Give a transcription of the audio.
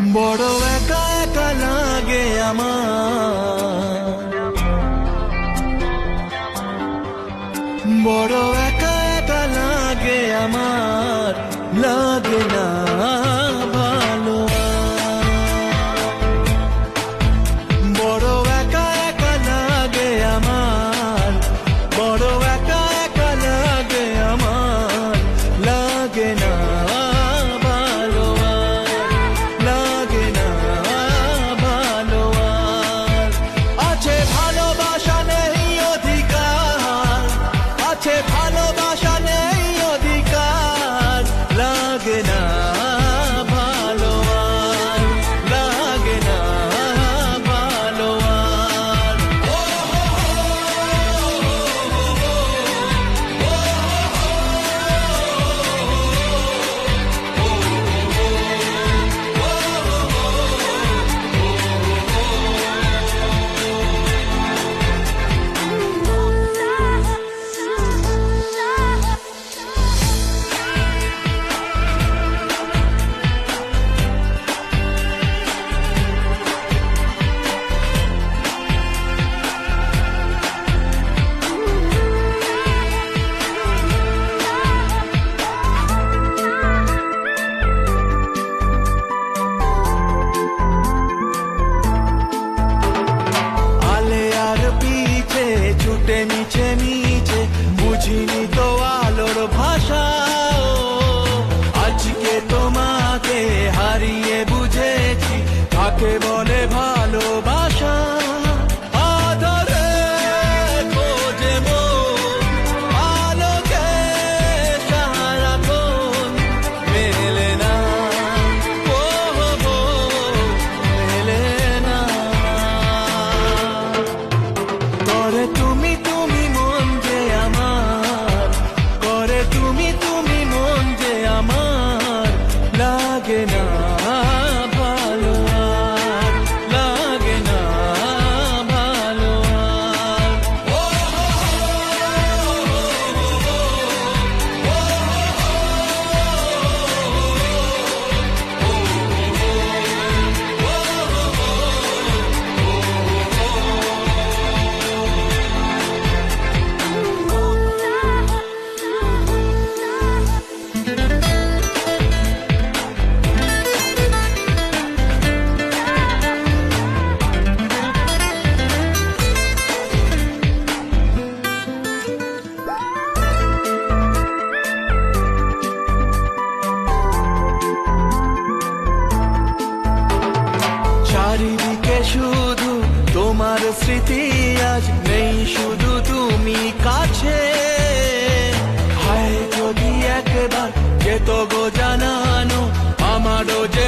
বড় একা একা লাগে আমার, বড় একা একা লাগে আমার, লাগে না ভালো। বড় একা একা লাগে আমার, বড় একা একা লাগে আমার, লাগে না ভালো, লাগে না ভালো। আছে ভালোবাসা নেই অধিকার, আছে ভালোবাসা নেই অধিকার, লাগে না ভালো, লাগে না ভালো। ছুটে মিছে মিছে বুঝিনি তো আলোর ভাষা, আজকে তোমাকে হারিয়ে বুঝেছি কাকে বলে ভালোবাসা। আদরে খোঁজে মন আলোকে সারাক্ষণ, মেলে না ও মেলে না। করে তুমি তুমি মন যে আমার, করে তুমি তুমি মন যে আমার, লাগে না ভালো, লাগে না ভালো। চারিদিকে শুধু তোমার স্মৃতি, আজ নেই শুধু তুমি কাছে। হায় যদি একবার যেত গো জানানো আমারও যে